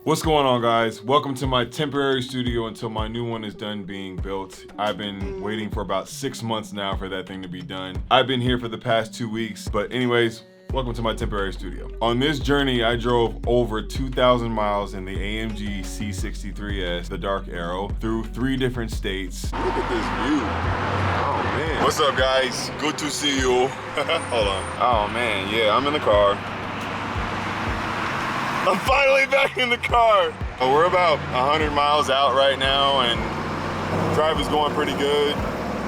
What's going on, guys? Welcome to my temporary studio until my new one is done being built. I've been waiting for about 6 months now for that thing to be done. I've been here for the past 2 weeks, but anyways, welcome to my temporary studio. On this journey, I drove over 2,000 miles in the AMG C63S, the Dark Arrow, through 3 different states. Look at this view. Oh man. What's up, guys? Good to see you. Hold on. Oh man, yeah, I'm in the car. I'm finally back in the car. We're about 100 miles out right now and drive is going pretty good.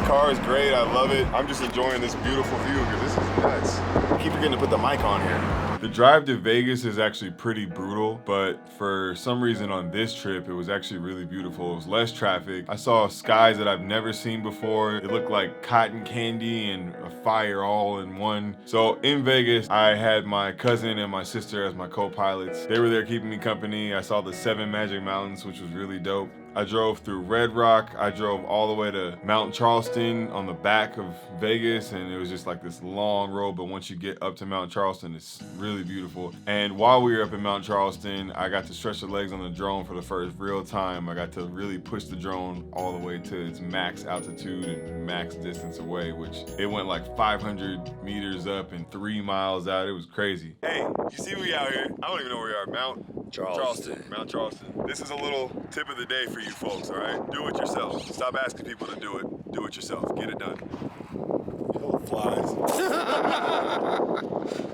Car is great, I love it. I'm just enjoying this beautiful view because this is nuts. I keep forgetting to put the mic on here. The drive to Vegas is actually pretty brutal, but for some reason on this trip, it was actually really beautiful. It was less traffic. I saw skies that I've never seen before. It looked like cotton candy and a fire all in one. So in Vegas, I had my cousin and my sister as my co-pilots. They were there keeping me company. I saw the 7 Magic Mountains, which was really dope. I drove through Red Rock. I drove all the way to Mount Charleston on the back of Vegas, and it was just like this long road, but once you get up to Mount Charleston, it's really beautiful. And while we were up in Mount Charleston, I got to stretch the legs on the drone for the first real time. I got to really push the drone all the way to its max altitude and max distance away, which it went like 500 meters up and 3 miles out. It was crazy. Hey, you see we out here? I don't even know where we are. Mount Charleston. Mount Charleston. This is a little tip of the day for you folks, all right? Do it yourself. Stop asking people to do it. Do it yourself. Get it done. Little flies.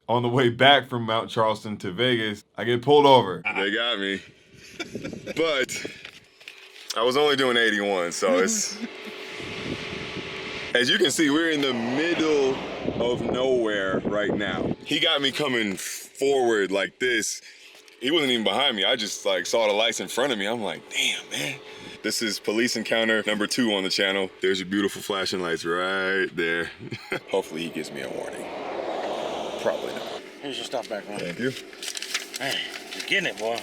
On the way back from Mount Charleston to Vegas, I get pulled over. They got me. But I was only doing 81, so it's... As you can see, we're in the middle of nowhere right now. He got me coming forward like this. He wasn't even behind me. I just like saw the lights in front of me. I'm like, damn, man. This is police encounter number 2 on the channel. There's your beautiful flashing lights right there. Hopefully he gives me a warning. Probably not. Here's your stuff back, man. Thank you. Man, you're getting it, boy.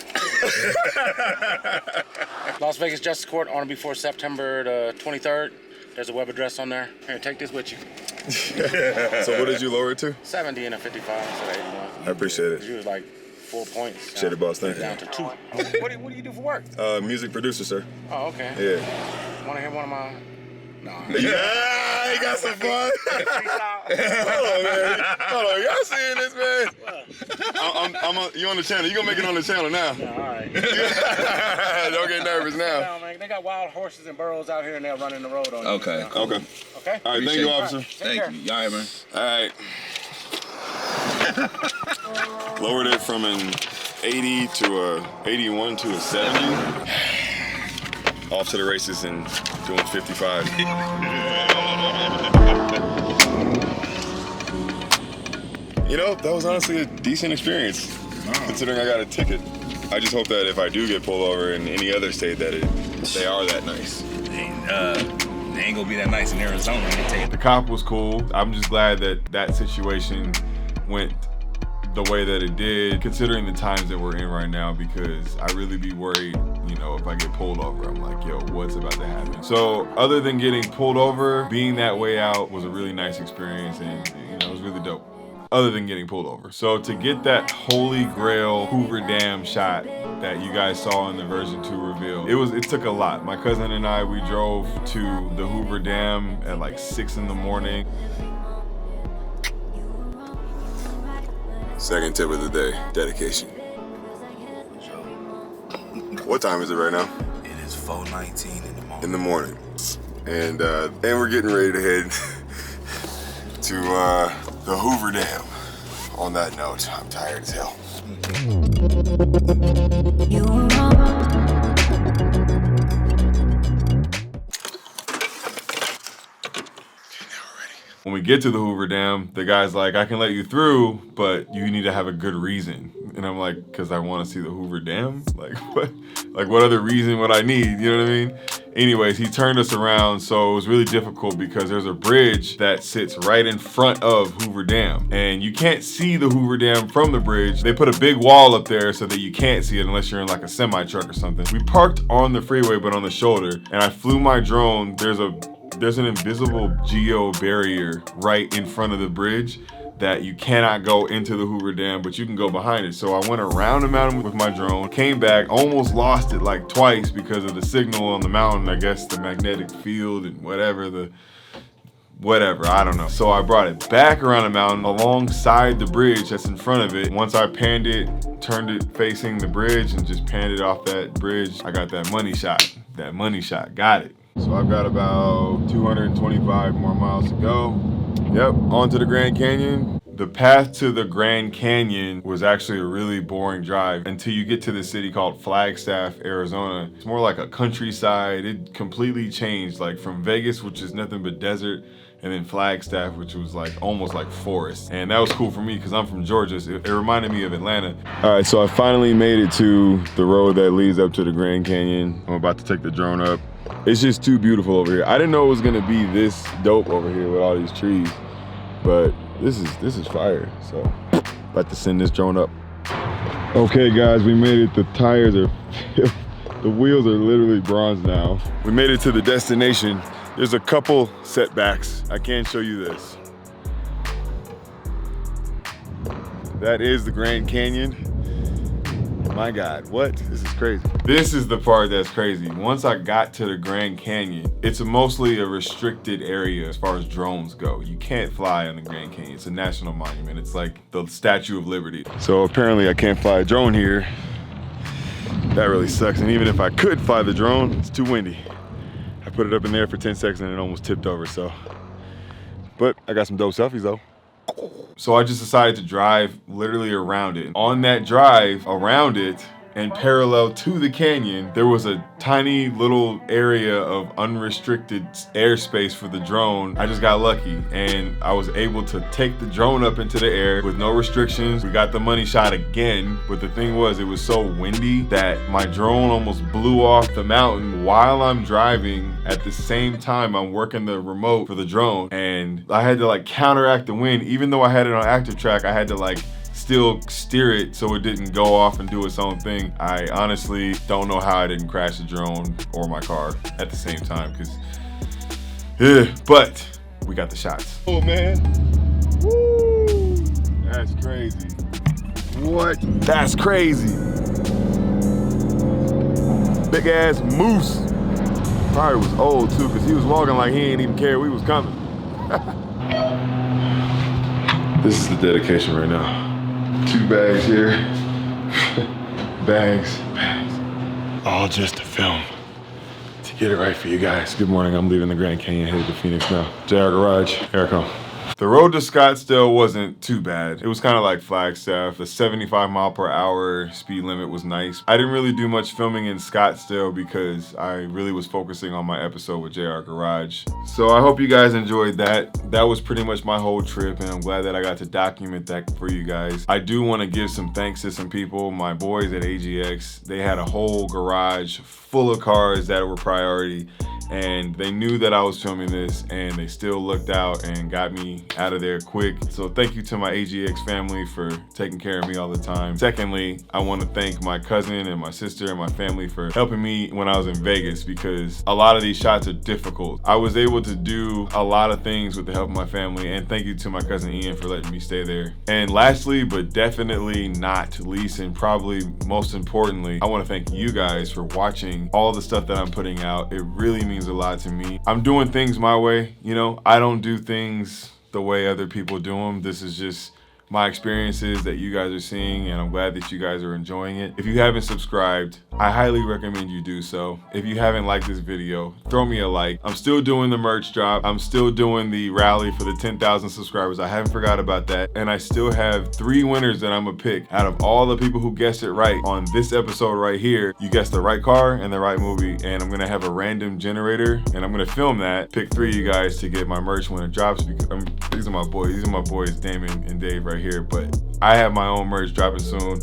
Las Vegas Justice Court on or before September the 23rd. There's a web address on there. Here, take this with you. So what did you lower it to? 70 and a 55 instead of 81. I appreciate it. You was like 4 points. Appreciate it, boss. Thank you. Down to 2. What do you do for work? Music producer, sir. Oh, okay. Yeah. Want to hear one of my... No. Yeah, he got some fun. Hold on, man. Hold on, y'all seeing this, man? You on the channel. You gonna make it on the channel now. Yeah, all right. Don't get nervous now. No, man. They got wild horses and burros out here and they're running the road on you. Okay. So. Okay. Okay? All right, thank you, officer. Take Thank you. All right, man. All right. Lowered it from an 80 to a 81 to a 70. Off to the races and doing 55. You know, that was honestly a decent experience, considering I got a ticket. I just hope that if I do get pulled over in any other state that they are that nice. They ain't gonna be that nice in Arizona. Let me tell you. The cop was cool. I'm just glad that that situation went the way that it did, considering the times that we're in right now, because I really be worried, you know, if I get pulled over, I'm like, yo, what's about to happen? So other than getting pulled over, being that way out was a really nice experience, and you know, it was really dope. Other than getting pulled over. So to get that holy grail Hoover Dam shot that you guys saw in the version 2 reveal, it took a lot. My cousin and I, we drove to the Hoover Dam at like 6 in the morning. Second tip of the day, dedication. What time is it right now? It is 4:19 in the morning. And we're getting ready to head to the Hoover Dam. On that note, I'm tired as hell. When we get to the Hoover Dam, the guy's like, I can let you through, but you need to have a good reason. And I'm like, because I want to see the Hoover Dam? Like what? Like what other reason would I need? You know what I mean? Anyways, he turned us around, so it was really difficult because there's a bridge that sits right in front of Hoover Dam. And you can't see the Hoover Dam from the bridge. They put a big wall up there so that you can't see it unless you're in like a semi truck or something. We parked on the freeway, but on the shoulder, and I flew my drone. There's an invisible geo barrier right in front of the bridge that you cannot go into the Hoover Dam, but you can go behind it. So I went around the mountain with my drone, came back, almost lost it like twice because of the signal on the mountain, I guess the magnetic field and whatever, I don't know. So I brought it back around the mountain alongside the bridge that's in front of it. Once I panned it, turned it facing the bridge and just panned it off that bridge, I got that money shot. Got it. So I've got about 225 more miles to go. Yep, on to the Grand Canyon. The path to the Grand Canyon was actually a really boring drive until you get to the city called Flagstaff, Arizona. It's more like a countryside. It completely changed, like from Vegas, which is nothing but desert, and then Flagstaff, which was like almost like forest. And that was cool for me because I'm from Georgia, so it reminded me of Atlanta. All right, so I finally made it to the road that leads up to the Grand Canyon. I'm about to take the drone up. It's just too beautiful over here. I didn't know it was gonna be this dope over here with all these trees, but this is fire. So about to send this drone up. Okay guys, we made it. The tires are, the wheels are literally bronze now. We made it to the destination. There's a couple setbacks. I can't show you this. That is the Grand Canyon. My God, what? This is crazy. This is the part that's crazy. Once I got to the Grand Canyon, it's mostly a restricted area as far as drones go. You can't fly on the Grand Canyon. It's a national monument. It's like the Statue of Liberty. So apparently I can't fly a drone here. That really sucks. And even if I could fly the drone, it's too windy. I put it up in there for 10 seconds and it almost tipped over, so. But I got some dope selfies though. So I just decided to drive literally around it. On that drive around it and parallel to the canyon, there was a tiny little area of unrestricted airspace for the drone. I just got lucky and I was able to take the drone up into the air with no restrictions. We got the money shot again, but the thing was, it was so windy that my drone almost blew off the mountain while I'm driving. At the same time, I'm working the remote for the drone and I had to like counteract the wind. Even though I had it on active track, I had to like still steer it so it didn't go off and do its own thing. I honestly don't know how I didn't crash the drone or my car at the same time, because but we got the shots. Oh man, woo, that's crazy. What? That's crazy. Big ass moose. Probably was old too, because he was walking like he ain't even care we was coming. This is the dedication right now. 2 bags here. bags. All just to film. To get it right for you guys. Good morning, I'm leaving the Grand Canyon, headed to Phoenix now. JR Garage, here I come. The road to Scottsdale wasn't too bad. It was kind of like Flagstaff. The 75-mile-per-hour speed limit was nice. I didn't really do much filming in Scottsdale because I really was focusing on my episode with JR Garage. So I hope you guys enjoyed that. That was pretty much my whole trip, and I'm glad that I got to document that for you guys. I do want to give some thanks to some people. My boys at AGX, they had a whole garage full of cars that were priority, and they knew that I was filming this, and they still looked out and got me out of there quick. So thank you to my AGX family for taking care of me all the time. Secondly, I want to thank my cousin and my sister and my family for helping me when I was in Vegas, because a lot of these shots are difficult. I was able to do a lot of things with the help of my family, and thank you to my cousin Ian for letting me stay there. And lastly, but definitely not least, and probably most importantly, I want to thank you guys for watching all the stuff that I'm putting out. It really means a lot to me. I'm doing things my way, you know. I don't do things the way other people do them. This is just my experiences that you guys are seeing, and I'm glad that you guys are enjoying it. If you haven't subscribed, I highly recommend you do so. If you haven't liked this video, throw me a like. I'm still doing the merch drop. I'm still doing the rally for the 10,000 subscribers. I haven't forgot about that. And I still have 3 winners that I'm gonna pick out of all the people who guessed it right on this episode right here. You guessed the right car and the right movie, and I'm gonna have a random generator, and I'm gonna film that, pick 3 of you guys to get my merch when it drops. Because these are my boys, Damon and Dave right here, but I have my own merch dropping soon.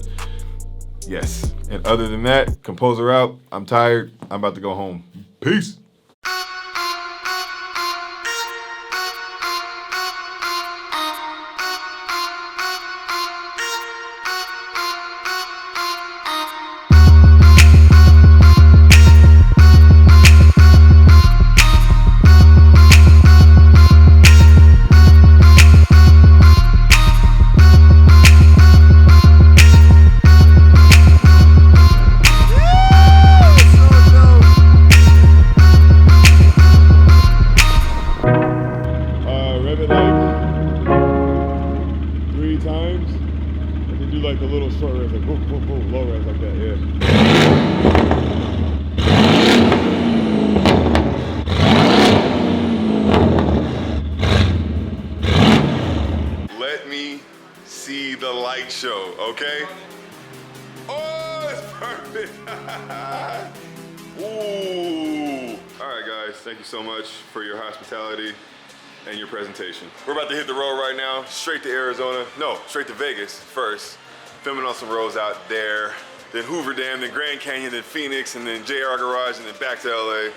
Yes. And other than that, composer out. I'm tired. I'm about to go home. Peace. like a little short res, like boom, boom, boom, low res like that, yeah. Let me see the light show, okay? Oh, it's perfect. Ooh. All right, guys, thank you so much for your hospitality and your presentation. We're about to hit the road right now, straight to Arizona. No, straight to Vegas first. Filming on some roads out there. Then Hoover Dam, then Grand Canyon, then Phoenix, and then JR Garage, and then back to LA.